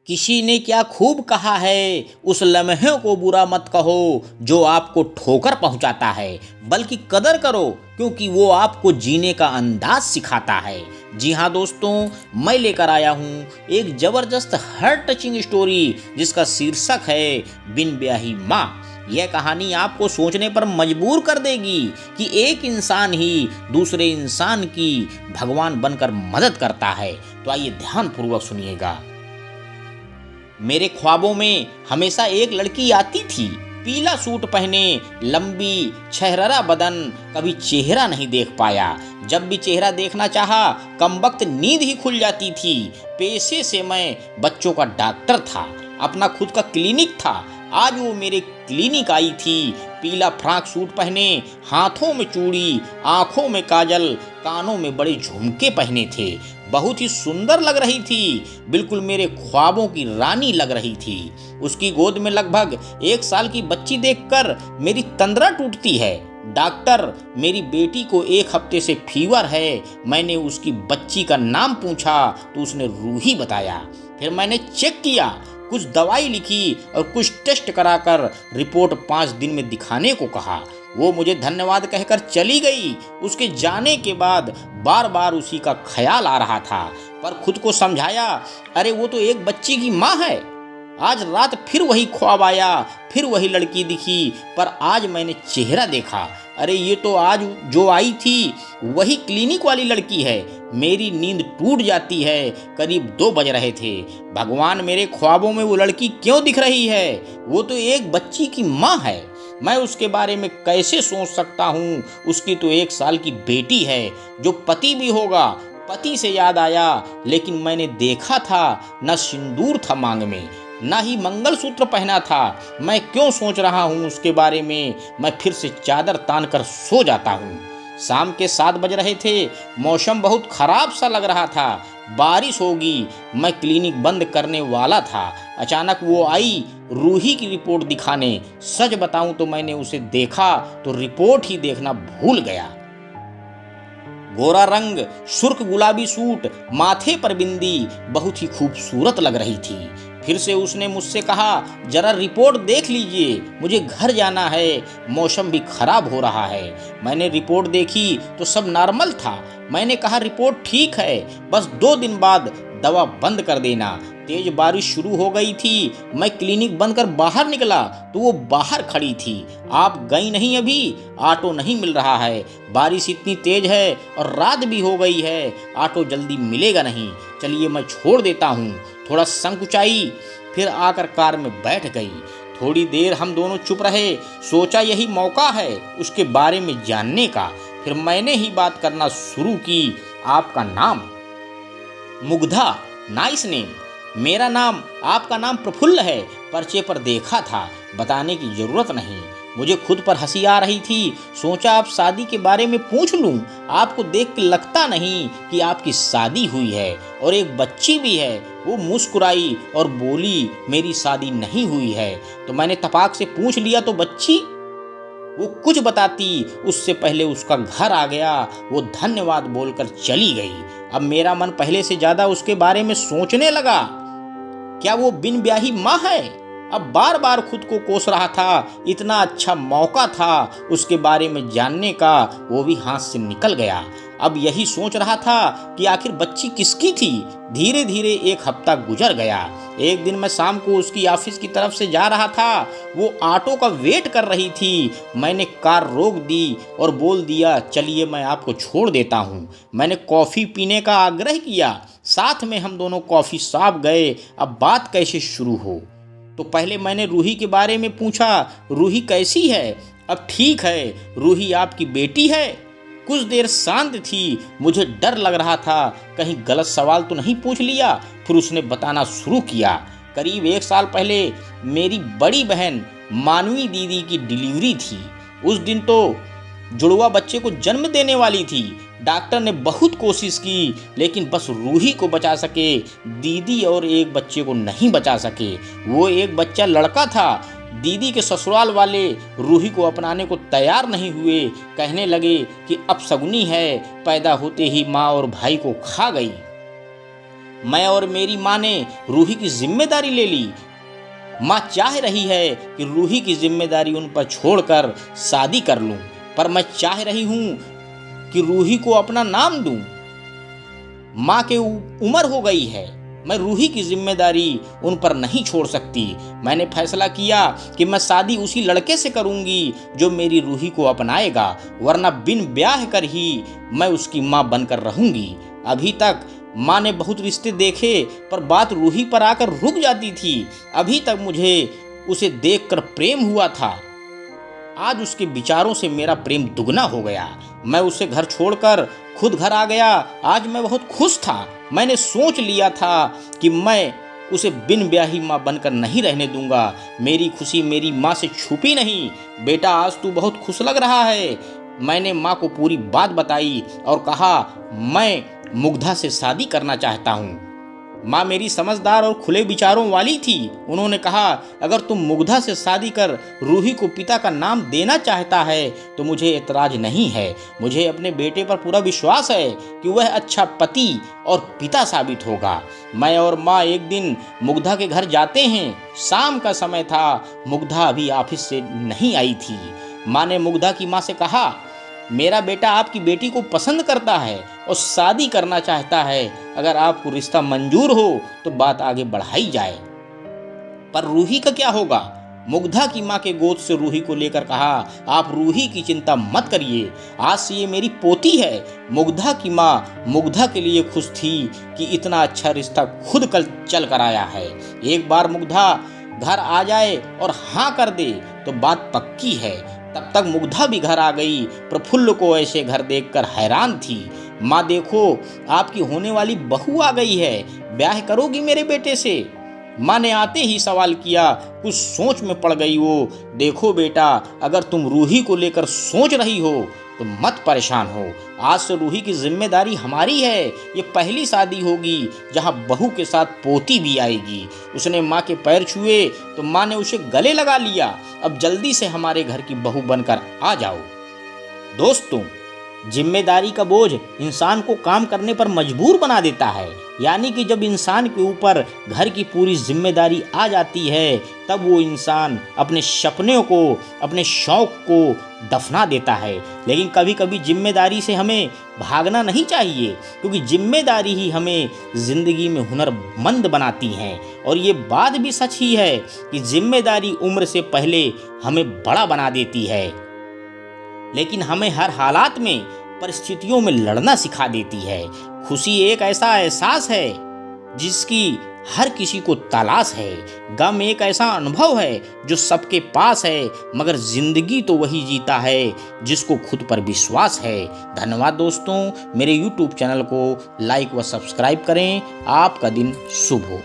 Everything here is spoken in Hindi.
किसी ने क्या खूब कहा है, उस लम्हे को बुरा मत कहो जो आपको ठोकर पहुंचाता है, बल्कि कदर करो क्योंकि वो आपको जीने का अंदाज सिखाता है। जी हाँ दोस्तों, मैं लेकर आया हूँ एक ज़बरदस्त हार्ट टचिंग स्टोरी जिसका शीर्षक है बिन ब्याही माँ। यह कहानी आपको सोचने पर मजबूर कर देगी कि एक इंसान ही दूसरे इंसान की भगवान बनकर मदद करता है। तो आइए ध्यानपूर्वक सुनिएगा। मेरे ख्वाबों में हमेशा एक लड़की आती थी, पीला सूट पहने, लंबी छहररा बदन। कभी चेहरा नहीं देख पाया, जब भी चेहरा देखना चाहा कमबख्त नींद ही खुल जाती थी। पेशे से मैं बच्चों का डॉक्टर था, अपना खुद का क्लिनिक था। आज वो मेरे क्लिनिक आई थी, पीला फ्रॉक सूट पहने, हाथों में चूड़ी, आंखों में काजल, कानों में बड़े झुमके पहने थे। बहुत ही सुंदर लग रही थी, बिल्कुल मेरे ख्वाबों की रानी लग रही थी। उसकी गोद में लगभग 1 साल की बच्ची देखकर मेरी तंद्रा टूटती है। डॉक्टर, मेरी बेटी को 1 हफ्ते से फीवर है। मैंने उसकी बच्ची का नाम पूछा तो उसने रूही बताया। फिर मैंने चेक किया, कुछ दवाई लिखी और कुछ टेस्ट कराकर रिपोर्ट 5 दिन में दिखाने को कहा। वो मुझे धन्यवाद कहकर चली गई। उसके जाने के बाद बार बार उसी का ख्याल आ रहा था, पर खुद को समझाया, अरे वो तो एक बच्ची की माँ है। आज रात फिर वही ख्वाब आया, फिर वही लड़की दिखी, पर आज मैंने चेहरा देखा। अरे ये तो आज जो आई थी वही क्लिनिक वाली लड़की है। मेरी नींद टूट जाती है। करीब 2 बज रहे थे। भगवान, मेरे ख्वाबों में वो लड़की क्यों दिख रही है? वो तो एक बच्ची की माँ है। मैं उसके बारे में कैसे सोच सकता हूँ? उसकी तो 1 साल की बेटी है जो पति भी होगा। पति से याद आया, लेकिन मैंने देखा था न सिंदूर था मांग में, ना ही मंगलसूत्र पहना था। मैं क्यों सोच रहा हूँ उसके बारे में? मैं फिर से चादर तान कर सो जाता हूँ। शाम के 7 बज रहे थे। मौसम बहुत खराब सा लग रहा था, बारिश होगी। मैं क्लिनिक बंद करने वाला था। अचानक वो आई रूही की रिपोर्ट दिखाने। सच बताऊं तो मैंने उसे देखा तो रिपोर्ट ही देखना भूल गया। गोरा रंग, सुर्ख गुलाबी सूट, माथे पर बिंदी, बहुत ही खूबसूरत लग रही थी। फिर से उसने मुझसे कहा, जरा रिपोर्ट देख लीजिए, मुझे घर जाना है, मौसम भी खराब हो रहा है। मैंने रिपोर्ट देखी तो सब नॉर्मल था। मैंने कहा, रिपोर्ट ठीक है, बस 2 दिन बाद दवा बंद कर देना। तेज बारिश शुरू हो गई थी। मैं क्लिनिक बंद कर बाहर निकला तो वो बाहर खड़ी थी। आप गई नहीं अभी? ऑटो नहीं मिल रहा है, बारिश इतनी तेज है और रात भी हो गई है, ऑटो जल्दी मिलेगा नहीं। चलिए मैं छोड़ देता हूँ। थोड़ा संकुचाई, फिर आकर कार में बैठ गई। थोड़ी देर हम दोनों चुप रहे। सोचा यही मौका है उसके बारे में जानने का। फिर मैंने ही बात करना शुरू की। आपका नाम? मुग्धा। Nice name. मेरा नाम? आपका नाम प्रफुल्ल है, पर्चे पर देखा था, बताने की जरूरत नहीं। मुझे खुद पर हंसी आ रही थी। सोचा आप शादी के बारे में पूछ लूं। आपको देख के लगता नहीं कि आपकी शादी हुई है और एक बच्ची भी है। वो मुस्कुराई और बोली, मेरी शादी नहीं हुई है। तो मैंने तपाक से पूछ लिया, तो बच्ची? वो कुछ बताती उससे पहले उसका घर आ गया। वो धन्यवाद बोलकर चली गई। अब मेरा मन पहले से ज्यादा उसके बारे में सोचने लगा। क्या वो बिन ब्याही माँ है? अब बार बार खुद को कोस रहा था। इतना अच्छा मौका था उसके बारे में जानने का, वो भी हाथ से निकल गया। अब यही सोच रहा था कि आखिर बच्ची किसकी थी। धीरे धीरे 1 हफ्ता गुजर गया। एक दिन मैं शाम को उसकी ऑफिस की तरफ से जा रहा था। वो ऑटो का वेट कर रही थी। मैंने कार रोक दी और बोल दिया, चलिए मैं आपको छोड़ देता हूँ। मैंने कॉफ़ी पीने का आग्रह किया। साथ में हम दोनों कॉफ़ी शॉप गए। अब बात कैसे शुरू हो? तो पहले मैंने रूही के बारे में पूछा, रूही कैसी है? अब ठीक है। रूही आपकी बेटी है? कुछ देर शांत थी। मुझे डर लग रहा था कहीं गलत सवाल तो नहीं पूछ लिया। फिर उसने बताना शुरू किया। करीब 1 साल पहले मेरी बड़ी बहन मानवी दीदी की डिलीवरी थी। उस दिन तो जुड़वा बच्चे को जन्म देने वाली थी। डॉक्टर ने बहुत कोशिश की, लेकिन बस रूही को बचा सके, दीदी और एक बच्चे को नहीं बचा सके। वो एक बच्चा लड़का था। दीदी के ससुराल वाले रूही को अपनाने को तैयार नहीं हुए। कहने लगे कि अपशगुनी है, पैदा होते ही माँ और भाई को खा गई। मैं और मेरी माँ ने रूही की जिम्मेदारी ले ली। माँ चाह रही है कि रूही की जिम्मेदारी उन पर छोड़कर शादी कर लूं, पर मैं चाह रही हूं कि रूही को अपना नाम दूं। माँ के उम्र हो गई है, मैं रूही की जिम्मेदारी उन पर नहीं छोड़ सकती। मैंने फैसला किया कि मैं शादी उसी लड़के से करूंगी जो मेरी रूही को अपनाएगा, वरना बिन ब्याह कर ही मैं उसकी माँ बनकर रहूंगी। अभी तक माँ ने बहुत रिश्ते देखे, पर बात रूही पर आकर रुक जाती थी। अभी तक मुझे उसे देखकर प्रेम हुआ था, आज उसके विचारों से मेरा प्रेम दुगना हो गया। मैं उसे घर छोड़कर खुद घर आ गया। आज मैं बहुत खुश था। मैंने सोच लिया था कि मैं उसे बिन ब्याही माँ बनकर नहीं रहने दूंगा। मेरी खुशी मेरी माँ से छुपी नहीं। बेटा, आज तू बहुत खुश लग रहा है। मैंने माँ को पूरी बात बताई और कहा, मैं मुग्धा से शादी करना चाहता हूँ। माँ मेरी समझदार और खुले विचारों वाली थी। उन्होंने कहा, अगर तुम मुग्धा से शादी कर रूही को पिता का नाम देना चाहता है तो मुझे एतराज नहीं है। मुझे अपने बेटे पर पूरा विश्वास है कि वह अच्छा पति और पिता साबित होगा। मैं और माँ एक दिन मुग्धा के घर जाते हैं। शाम का समय था, मुग्धा अभी ऑफिस से नहीं आई थी। माँ ने मुग्धा की माँ से कहा, मेरा बेटा आपकी बेटी को पसंद करता है और शादी करना चाहता है। अगर आपको रिश्ता मंजूर हो तो बात आगे बढ़ाई जाए। पर रूही का क्या होगा? मुग्धा की माँ के गोद से रूही को लेकर कहा, आप रूही की चिंता मत करिए, आज से ये मेरी पोती है। मुग्धा की माँ मुग्धा के लिए खुश थी कि इतना अच्छा रिश्ता खुद कल चल कर आया है। एक बार मुग्धा घर आ जाए और हाँ कर दे तो बात पक्की है। तब तक मुग्धा भी घर आ गई। प्रफुल्ल को ऐसे घर देखकर हैरान थी। माँ, देखो आपकी होने वाली बहू आ गई है, ब्याह करोगी मेरे बेटे से? माँ ने आते ही सवाल किया। कुछ सोच में पड़ गई वो। देखो बेटा, अगर तुम रूही को लेकर सोच रही हो तो मत परेशान हो। आज से रूही की जिम्मेदारी हमारी है। ये पहली शादी होगी जहाँ बहू के साथ पोती भी आएगी। उसने माँ के पैर छुए तो माँ ने उसे गले लगा लिया। अब जल्दी से हमारे घर की बहू बनकर आ जाओ। दोस्तों, जिम्मेदारी का बोझ इंसान को काम करने पर मजबूर बना देता है। यानी कि जब इंसान के ऊपर घर की पूरी जिम्मेदारी आ जाती है, तब वो इंसान अपने सपनों को, अपने शौक को दफना देता है। लेकिन कभी कभी जिम्मेदारी से हमें भागना नहीं चाहिए, क्योंकि जिम्मेदारी ही हमें ज़िंदगी में हुनरमंद बनाती है। और ये बात भी सच ही है कि जिम्मेदारी उम्र से पहले हमें बड़ा बना देती है, लेकिन हमें हर हालात में, परिस्थितियों में लड़ना सिखा देती है। खुशी एक ऐसा एहसास है जिसकी हर किसी को तलाश है। गम एक ऐसा अनुभव है जो सबके पास है, मगर जिंदगी तो वही जीता है जिसको खुद पर विश्वास है। धन्यवाद दोस्तों, मेरे YouTube चैनल को लाइक व सब्सक्राइब करें। आपका दिन शुभ हो।